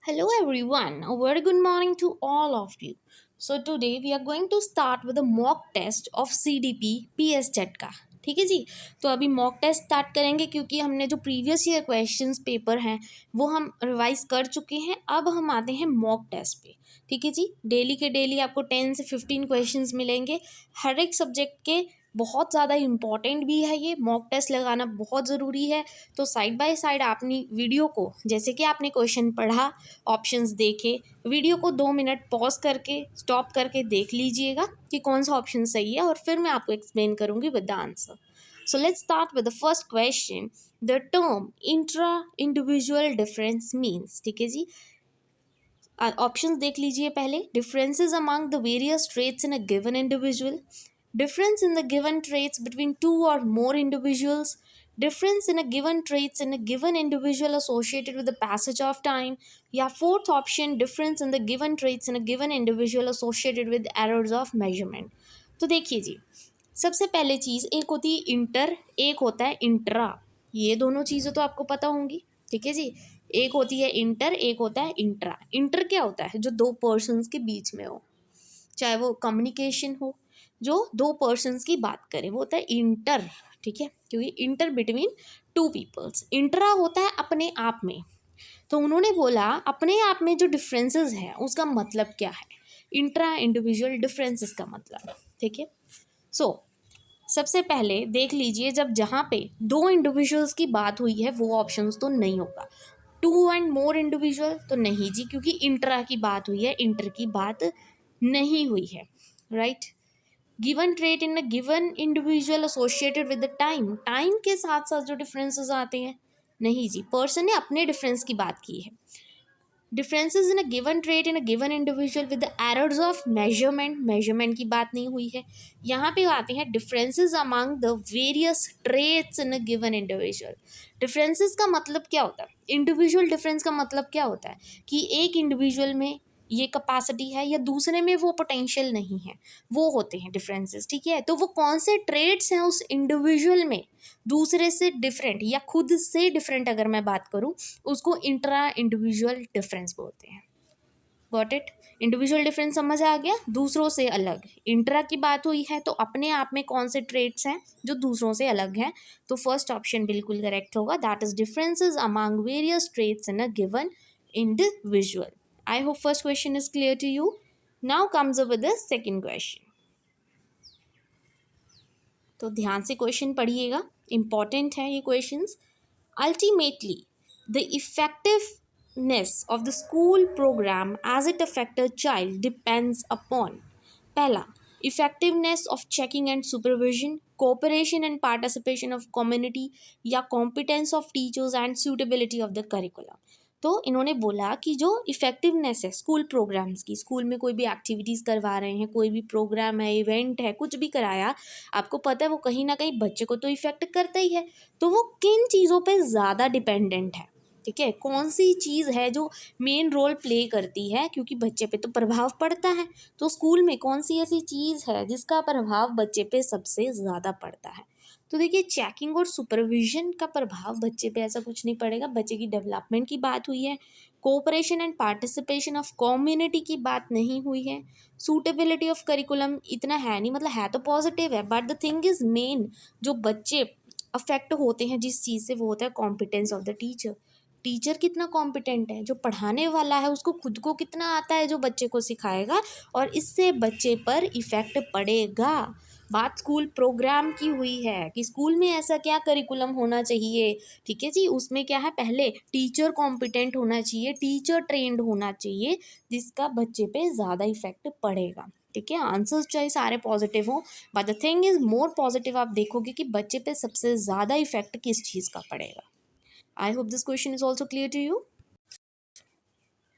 Hello everyone, a very good morning to all of you. So today we are going to start with a mock test of CDP PSCET का. ठीक है जी. तो अभी mock test start करेंगे क्योंकि हमने जो प्रीवियस ईयर क्वेश्चंस पेपर हैं वो हम रिवाइज कर चुके हैं. अब हम आते हैं मॉक टेस्ट पे. ठीक है जी. डेली के डेली आपको 10 से 15 क्वेश्चंस मिलेंगे हर एक सब्जेक्ट के. बहुत ज़्यादा इम्पॉर्टेंट भी है, ये मॉक टेस्ट लगाना बहुत ज़रूरी है. तो साइड बाय साइड आपने वीडियो को, जैसे कि आपने क्वेश्चन पढ़ा, ऑप्शंस देखे, वीडियो को 2 मिनट पॉज करके स्टॉप करके देख लीजिएगा कि कौन सा ऑप्शन सही है और फिर मैं आपको एक्सप्लेन करूँगी with the answer. So let's start with the first question. The term intra individual difference means. ठीक है जी. ऑप्शंस देख लीजिए पहले. Differences among the various traits in a given individual. Difference in the given traits between two or more individuals. Difference in a given traits in a given individual associated with the passage of time. या fourth option, difference in the given traits in a given individual associated with errors of measurement. तो देखिए जी, सबसे पहले चीज़ एक होती है inter, एक होता है इंट्रा. ये दोनों चीज़ें तो आपको पता होंगी. ठीक है जी. एक होती है इंटर, एक होता है इंट्रा. इंटर क्या होता है? जो दो पर्सन्स के बीच में हो, चाहे वो कम्युनिकेशन हो, जो दो पर्सन्स की बात करें, वो होता है इंटर. ठीक है, क्योंकि inter between two peoples. Intra होता है अपने आप में. तो उन्होंने बोला अपने आप में जो डिफरेंसेस है उसका मतलब क्या है. इंट्रा इंडिविजुअल डिफरेंसेस का मतलब. ठीक है. सो सबसे पहले देख लीजिए, जब जहाँ पे दो इंडिविजुअल्स की बात हुई है वो ऑप्शंस तो नहीं होगा. टू एंड मोर इंडिविजुअल तो नहीं जी, क्योंकि इंट्रा की बात हुई है, इंटर की बात नहीं हुई है. Right. Given trait in a given individual associated with the time. Time के साथ साथ जो डिफरेंसेस आते हैं, नहीं जी, पर्सन ने अपने डिफरेंस की बात की है. Differences in a given trait in a given individual with the errors of measurement. Measurement की बात नहीं हुई है. यहाँ पे आते हैं differences among the various traits in a given individual. Differences का मतलब क्या होता है? इंडिविजुअल डिफरेंस का मतलब क्या होता है कि एक इंडिविजुअल में ये कैपेसिटी है या दूसरे में वो पोटेंशियल नहीं है, वो होते हैं डिफरेंसेस. ठीक है. तो वो कौन से ट्रेड्स हैं उस इंडिविजुअल में दूसरे से डिफरेंट या खुद से डिफरेंट, अगर मैं बात करूँ, उसको इंट्रा इंडिविजुअल डिफरेंस बोलते हैं. Got it. इंडिविजुअल डिफरेंस समझ आ गया, दूसरों से अलग. इंट्रा की बात हुई है तो अपने आप में कौन से ट्रेड्स हैं जो दूसरों से अलग हैं. तो फर्स्ट ऑप्शन बिल्कुल करेक्ट होगा. That is differences among various traits in a given individual. I hope first question is clear to you. Now comes up with the second question. तो ध्यान से क्वेश्चन पढ़िएगा, इंपॉर्टेंट है ये questions. Ultimately the effectiveness of the school programme as it affect a child depends upon. पहला, effectiveness of checking and supervision, cooperation and participation of community, या competence of teachers and suitability of the curriculum. तो इन्होंने बोला कि जो effectiveness है school programmes की, school में कोई भी एक्टिविटीज़ करवा रहे हैं, कोई भी प्रोग्राम है, इवेंट है, कुछ भी कराया, आपको पता है वो कहीं ना कहीं बच्चे को तो इफ़ेक्ट करता ही है. तो वो किन चीज़ों पे ज़्यादा डिपेंडेंट है. ठीक है. कौन सी चीज़ है जो मेन रोल प्ले करती है, क्योंकि बच्चे पे तो प्रभाव पड़ता है. तो स्कूल में कौन सी ऐसी चीज़ है जिसका प्रभाव बच्चे पे सबसे ज़्यादा पड़ता है. तो देखिए, चेकिंग और सुपरविजन का प्रभाव बच्चे पे ऐसा कुछ नहीं पड़ेगा. बच्चे की डेवलपमेंट की बात हुई है. Cooperation and participation of community की बात नहीं हुई है. सूटेबिलिटी ऑफ करिकुलम इतना है नहीं, मतलब है तो पॉजिटिव है, but the thing is main जो बच्चे अफेक्ट होते हैं जिस चीज़ से, वो होता है competence of the teacher. Teacher कितना कॉम्पिटेंट है, जो पढ़ाने वाला है उसको खुद को कितना आता है जो बच्चे को सिखाएगा, और इससे बच्चे पर इफ़ेक्ट पड़ेगा. बात स्कूल प्रोग्राम की हुई है कि स्कूल में ऐसा क्या करिकुलम होना चाहिए. ठीक है जी. उसमें क्या है, पहले टीचर कॉम्पिटेंट होना चाहिए, टीचर ट्रेंड होना चाहिए, जिसका बच्चे पे ज़्यादा इफेक्ट पड़ेगा. ठीक है. आंसर्स चाहे सारे पॉजिटिव हो, but the thing is more positive आप देखोगे कि बच्चे पे सबसे ज़्यादा इफेक्ट किस चीज़ का पड़ेगा. I hope this question is also clear to you.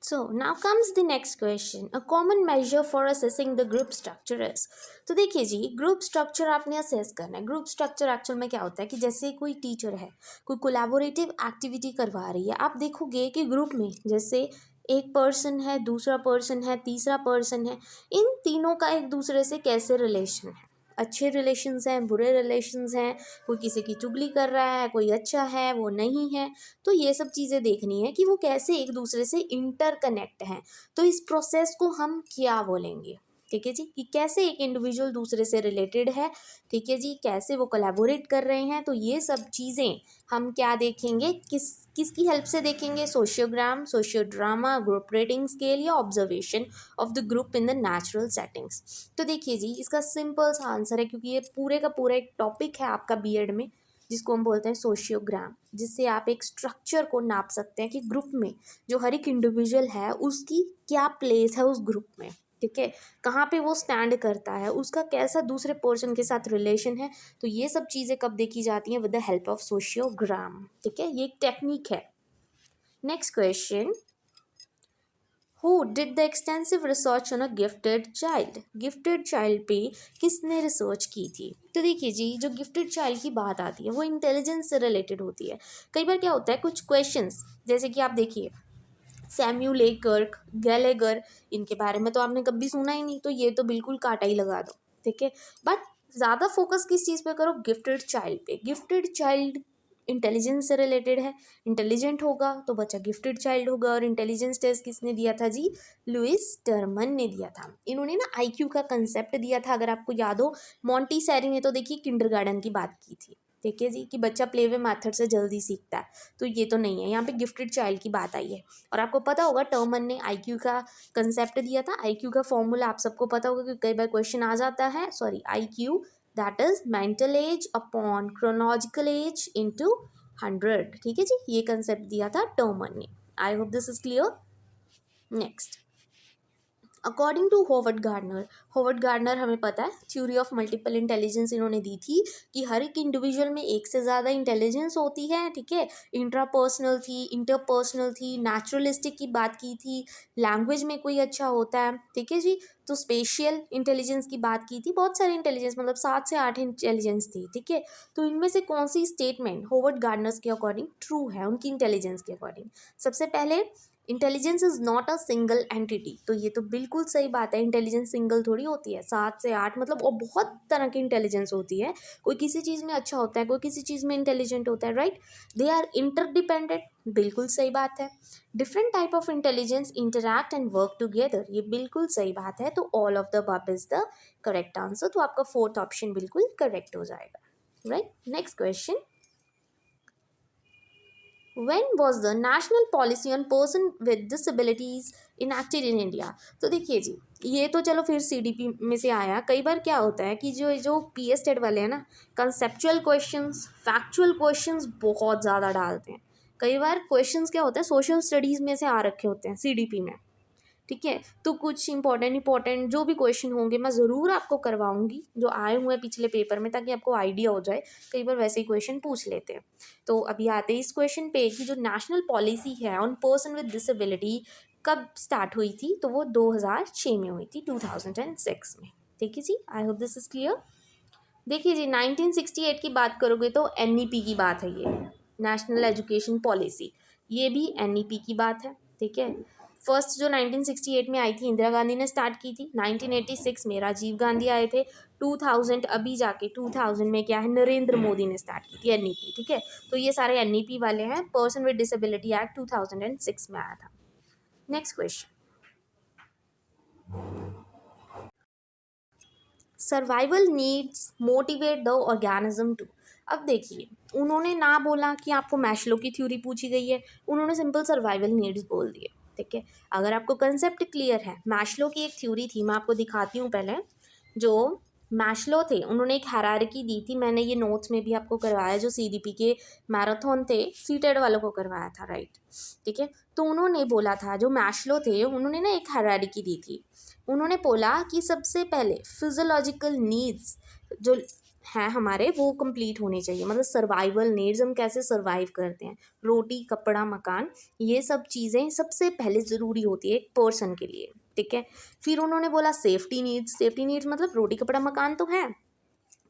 So now comes the next question. A common measure for assessing the group structure is. तो देखिए जी, ग्रुप स्ट्रक्चर आपने असेस करना है. ग्रुप स्ट्रक्चर एक्चुअल में क्या होता है कि जैसे कोई टीचर है, कोई कोलैबोरेटिव एक्टिविटी करवा रही है, आप देखोगे कि ग्रुप में जैसे एक पर्सन है, दूसरा पर्सन है, तीसरा पर्सन है, इन तीनों का एक दूसरे से कैसे रिलेशन है. अच्छे रिलेशंस हैं, बुरे रिलेशंस हैं, कोई किसी की चुगली कर रहा है, कोई अच्छा है, वो नहीं है। तो ये सब चीज़ें देखनी है कि वो कैसे एक दूसरे से इंटरकनेक्ट हैं। तो इस प्रोसेस को हम क्या बोलेंगे, ठीक है जी, कि कैसे एक इंडिविजुअल दूसरे से रिलेटेड है, ठीक है जी, कैसे वो कोलैबोरेट कर रहे हैं। तो ये सब चीज़ें हम क्या देखेंगे, किसकी हेल्प से देखेंगे, सोशियोग्राम, सोशियोड्रामा, ग्रुप रेटिंग स्केल या observation of the group in the natural settings. तो देखिए जी, इसका सिंपल सा आंसर है, क्योंकि ये पूरे का पूरा एक टॉपिक है आपका बीएड में, जिसको हम बोलते हैं सोशियोग्राम, जिससे आप एक स्ट्रक्चर को नाप सकते हैं कि ग्रुप में जो हर एक इंडिविजुअल है उसकी क्या प्लेस है उस ग्रुप में, ठीक है, कहाँ पे वो स्टैंड करता है, उसका कैसा दूसरे पर्सन के साथ रिलेशन है। तो ये सब चीज़ें कब देखी जाती हैं, विद द हेल्प ऑफ सोशियोग्राम, ठीक है, ये एक टेक्निक है। Next question, who did the extensive research on a gifted child. Gifted child पे किसने रिसर्च की थी। तो देखिए जी, जो गिफ्टेड चाइल्ड की बात आती है वो इंटेलिजेंस से रिलेटेड होती है। कई बार क्या होता है, कुछ क्वेश्चंस जैसे कि आप देखिए सैम्यूल ए क्लर्क, गैलेगर, इनके बारे में तो आपने कभी सुना ही नहीं, तो ये तो बिल्कुल काटा ही लगा दो, ठीक है। बट ज़्यादा फोकस किस चीज़ पे करो, गिफ्टेड चाइल्ड पे। गिफ्टेड चाइल्ड इंटेलिजेंस से रिलेटेड है, इंटेलिजेंट होगा तो बच्चा गिफ्टेड चाइल्ड होगा। और इंटेलिजेंस टेस्ट किसने दिया था जी, लुइस टर्मन ने दिया था। इन्होंने ना आईक्यू का कंसेप्ट दिया था, अगर आपको याद हो। मोंटीसैरी ने तो देखिए किंडरगार्टन की बात की थी, ठीक है जी, कि बच्चा प्ले वे मैथड से जल्दी सीखता है। तो ये तो नहीं है, यहाँ पे गिफ्टेड चाइल्ड की बात आई है। और आपको पता होगा टर्मन ने आईक्यू का कंसेप्ट दिया था। आईक्यू का फॉर्मूला आप सबको पता होगा, क्योंकि कई बार क्वेश्चन आ जाता है। Sorry, IQ that is mental as upon chronological age into 100, ठीक है जी, ये कंसेप्ट दिया था टर्मन ने। I hope this is clear. Next, according to Howard Gardner हमें पता है थ्योरी ऑफ मल्टीपल इंटेलिजेंस इन्होंने दी थी, कि हर एक इंडिविजुअल में एक से ज़्यादा इंटेलिजेंस होती है, ठीक है। इंट्रापर्सनल थी, इंटरपर्सनल थी, नेचुरलिस्टिक की बात की थी, लैंग्वेज में कोई अच्छा होता है, ठीक है जी। तो स्पेशियल इंटेलिजेंस की बात की थी, बहुत सारे इंटेलिजेंस, मतलब 7 से 8 इंटेलिजेंस थी, ठीक है। तो इनमें से कौन सी स्टेटमेंट होवर्ड गार्डनर्स के अकॉर्डिंग ट्रू है, उनकी इंटेलिजेंस के अकॉर्डिंग। सबसे पहले, intelligence is not a single entity. तो ये तो बिल्कुल सही बात है, इंटेलिजेंस सिंगल थोड़ी होती है, 7 से 8 मतलब, और बहुत तरह की इंटेलिजेंस होती है। कोई किसी चीज़ में अच्छा होता है, कोई किसी चीज़ में इंटेलिजेंट होता है, राइट। दे आर इंटरडिपेंडेंट, बिल्कुल सही बात है। Different type of intelligence interact and work together, ये बिल्कुल सही बात है। तो all of the above is the correct answer. तो आपका 4th ऑप्शन बिल्कुल करेक्ट हो जाएगा, right. Next question, when was the national policy on person with disabilities enacted in India। तो देखिए जी, ये तो चलो फिर सीडीपी में से आया। कई बार क्या होता है कि जो जो पीएस टेट वाले हैं ना, कंसेप्चुअल क्वेश्चंस, फैक्चुअल क्वेश्चंस बहुत ज़्यादा डालते हैं। कई बार क्वेश्चंस क्या होता है, सोशल स्टडीज़ में से आ रखे होते हैं सीडीपी में, ठीक है। तो कुछ इंपॉर्टेंट जो भी क्वेश्चन होंगे मैं ज़रूर आपको करवाऊंगी, जो आए हुए हैं पिछले पेपर में, ताकि आपको आइडिया हो जाए। कई बार वैसे ही क्वेश्चन पूछ लेते हैं। तो अभी आते हैं इस क्वेश्चन पे कि जो नेशनल पॉलिसी है ऑन पर्सन विद डिसेबिलिटी कब स्टार्ट हुई थी। तो वो 2006 में हुई थी, 2006 में, ठीक है जी। I hope this is clear. देखिए जी, 1968 की बात करोगे तो एनईपी की बात है, ये नेशनल एजुकेशन पॉलिसी, ये भी एनईपी की बात है, ठीक है। फर्स्ट जो 1968 में आई थी इंदिरा गांधी ने स्टार्ट की थी, 1986 में राजीव गांधी आए थे, 2000 अभी जाके 2000 में क्या है, नरेंद्र मोदी ने स्टार्ट की थी एनईपी, ठीक है। तो ये सारे एनईपी वाले हैं। पर्सन विद डिसेबिलिटी एक्ट 2006 में आया था। Next question, survival needs motivate the organism to. अब देखिए, उन्होंने ना बोला कि आपको मैस्लो की थ्योरी पूछी गई है, उन्होंने सिंपल सर्वाइवल नीड्स बोल दिए, ठीक है। अगर आपको कंसेप्ट क्लियर है, मैस्लो की एक थ्योरी थी, मैं आपको दिखाती हूँ पहले। जो मैस्लो थे, उन्होंने एक हायरार्की दी थी, मैंने ये नोट्स में भी आपको करवाया, जो सीडीपी के मैराथन थे, सीटेड वालों को करवाया था, राइट, ठीक है। तो उन्होंने बोला था, जो मैस्लो थे उन्होंने ना एक हायरार्की दी थी। उन्होंने बोला कि सबसे पहले फिजियोलॉजिकल नीड्स जो हैं हमारे, वो कंप्लीट होने चाहिए। मतलब सर्वाइवल नीड्स, हम कैसे सर्वाइव करते हैं, रोटी कपड़ा मकान, ये सब चीज़ें सबसे पहले ज़रूरी होती है एक पर्सन के लिए, ठीक है। फिर उन्होंने बोला सेफ्टी नीड्स मतलब रोटी कपड़ा मकान तो है,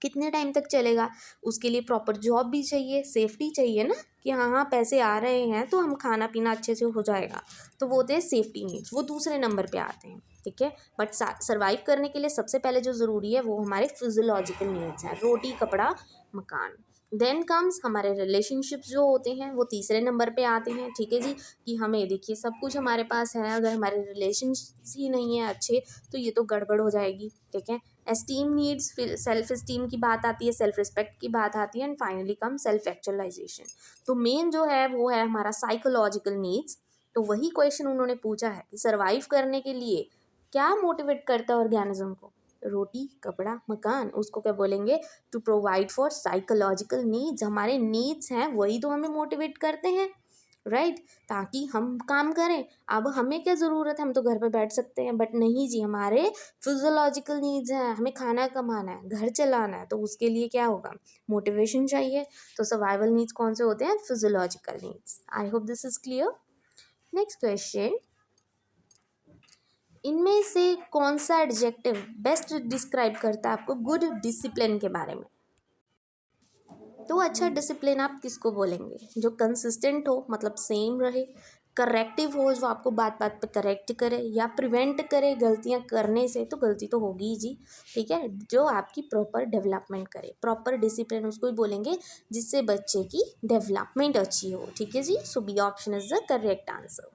कितने टाइम तक चलेगा, उसके लिए प्रॉपर जॉब भी चाहिए, सेफ्टी चाहिए ना कि हाँ हाँ पैसे आ रहे हैं तो हम खाना पीना अच्छे से हो जाएगा, तो वो होते हैं सेफ्टी नीड्स, वो दूसरे नंबर पे आते हैं, ठीक है। बट सर्वाइव करने के लिए सबसे पहले जो ज़रूरी है वो हमारे फिजियोलॉजिकल नीड्स हैं, रोटी कपड़ा मकान। देन कम्स हमारे रिलेशनशिप्स जो होते हैं वो तीसरे नंबर पे आते हैं, ठीक है जी। कि हमें देखिए सब कुछ हमारे पास है, अगर हमारे रिलेशन्स ही नहीं है अच्छे तो ये तो गड़बड़ हो जाएगी, ठीक है। एस्टीम नीड्स, फिर सेल्फ एस्टीम की बात आती है, सेल्फ रिस्पेक्ट की बात आती है, and finally come self actualization. तो मेन जो है वो है हमारा साइकोलॉजिकल नीड्स। तो वही क्वेश्चन उन्होंने पूछा है कि सर्वाइव करने के लिए क्या मोटिवेट करता है ऑर्गेनिज्म को, रोटी कपड़ा मकान, उसको क्या बोलेंगे, to provide for psychological needs. हमारे नीड्स हैं वही तो हमें मोटिवेट करते हैं, राइट, ताकि हम काम करें। अब हमें क्या ज़रूरत है, हम तो घर पे बैठ सकते हैं, बट नहीं जी, हमारे फिजियोलॉजिकल नीड्स हैं, हमें खाना कमाना है, घर चलाना है, तो उसके लिए क्या होगा, मोटिवेशन चाहिए। तो सर्वाइवल नीड्स कौन से होते हैं, physiological needs. I hope this is clear. Next question, इनमें से कौन सा एडजेक्टिव बेस्ट डिस्क्राइब करता है आपको गुड डिसिप्लिन के बारे में। तो अच्छा डिसिप्लिन आप किसको बोलेंगे, जो कंसिस्टेंट हो, मतलब सेम रहे, करेक्टिव हो, जो आपको बात बात पे करेक्ट करे, या प्रिवेंट करे गलतियां करने से, तो गलती तो होगी ही जी, ठीक है। जो आपकी प्रॉपर डेवलपमेंट करे, प्रॉपर डिसिप्लिन उसको ही बोलेंगे जिससे बच्चे की डेवलपमेंट अच्छी हो, ठीक है जी। So B option is the correct answer.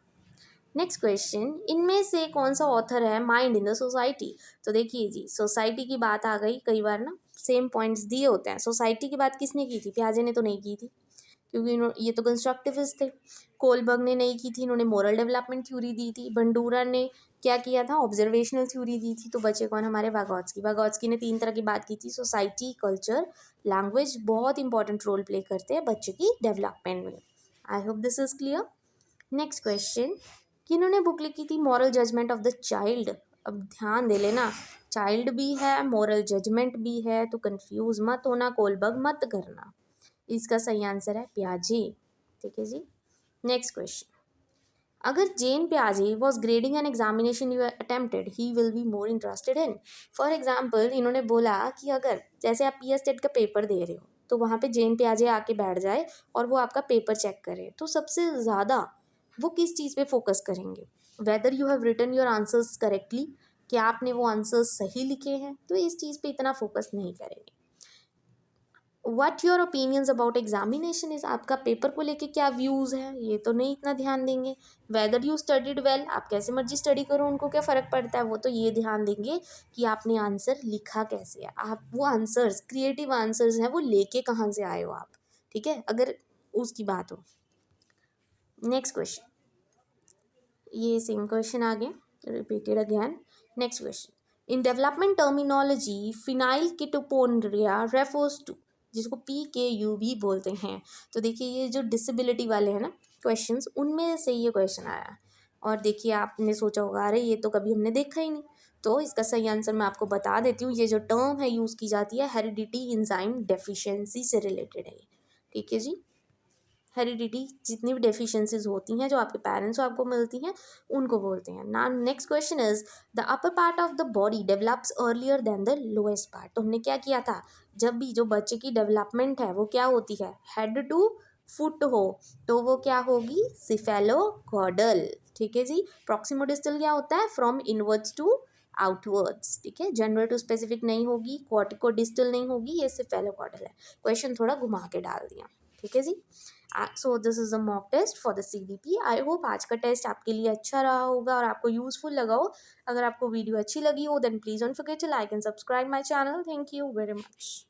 Next question, इनमें से कौन सा ऑथर है माइंड इन द सोसाइटी। तो देखिए जी, सोसाइटी की बात आ गई, कई बार ना सेम पॉइंट्स दिए होते हैं। सोसाइटी की बात किसने की थी, पियाजे ने तो नहीं की थी, क्योंकि ये तो कंस्ट्रक्टिविस्ट थे। कोलबर्ग ने नहीं की थी, इन्होंने मोरल डेवलपमेंट थ्योरी दी थी। बंडूरा ने क्या किया था, ऑब्जर्वेशनल थ्योरी दी थी। तो बचे कौन, हमारे वागोत्स्की ने 3 तरह की बात की थी, सोसाइटी, कल्चर, लैंग्वेज, बहुत इंपॉर्टेंट रोल प्ले करते हैं बच्चे की डेवलपमेंट में। I hope this is clear. Next question, किन्होंने बुक लिखी थी moral judgement of the child. अब ध्यान दे लेना, चाइल्ड भी है, मॉरल जजमेंट भी है, तो कंफ्यूज मत होना, कोलबर्ग मत करना। इसका सही आंसर है पियाजे, ठीक है जी। नेक्स्ट क्वेश्चन, अगर जेन पियाजे was grading an examination you attempted he will be more interested in. For example, इन्होंने बोला कि अगर जैसे आप PS टेट का पेपर दे रहे हो तो वहाँ पे जेन पियाजे आके बैठ जाए और वो आपका पेपर चेक करे, तो सबसे ज़्यादा वो किस चीज़ पे फोकस करेंगे, whether you have written your answers correctly, क्या आपने वो आंसर्स सही लिखे हैं, तो इस चीज़ पे इतना फोकस नहीं करेंगे। What your opinions about examination is, आपका पेपर को लेके क्या व्यूज़ है, ये तो नहीं इतना ध्यान देंगे। वेदर यू स्टडीड वेल, आप कैसे मर्जी स्टडी करो, उनको क्या फ़र्क पड़ता है, वो तो ये ध्यान देंगे कि आपने आंसर लिखा कैसे है, आप वो आंसर्स, क्रिएटिव आंसर्स हैं, वो लेके कहाँ से आए हो आप, ठीक है, अगर उसकी बात हो। नेक्स्ट क्वेश्चन, ये सेम क्वेश्चन आ गया, repeated again. Next question, in development terminology phenylketonuria refers to, जिसको PKU भी बोलते हैं। तो देखिए ये जो डिसेबिलिटी वाले हैं ना क्वेश्चंस, उनमें से ये क्वेश्चन आया, और देखिए आपने सोचा होगा अरे ये तो कभी हमने देखा ही नहीं। तो इसका सही आंसर मैं आपको बता देती हूँ, ये जो टर्म है यूज़ की जाती है, हेरिडिटी एंजाइम डेफिशिएंसी से रिलेटेड है, ठीक है जी। हेरिडिटी जितनी भी डेफिशिएंसीज होती हैं जो आपके पेरेंट्स को आपको मिलती हैं, उनको बोलते हैं ना। Next question is, the upper part of the body develops earlier than the lowest part. तो हमने क्या किया था, जब भी जो बच्चे की डेवलपमेंट है वो क्या होती है, हेड टू फुट हो, तो वो क्या होगी, सिफेलोकॉर्डल, ठीक है जी। प्रॉक्सिमोडिस्टल क्या होता है, फ्रॉम इनवर्ड्स टू आउटवर्ड्स, ठीक है, जनरल टू स्पेसिफिक नहीं होगी, कॉर्टिकोडिस्टल नहीं होगी, ये सिफेलोकॉर्डल है। क्वेश्चन थोड़ा घुमा के डाल दिया, ठीक है जी। So this is a mock test for the CDP। I hope आज का टेस्ट आपके लिए अच्छा रहा होगा और आपको यूजफुल लगा हो। अगर आपको वीडियो अच्छी लगी हो then please don't forget to like and subscribe my channel. Thank you very much.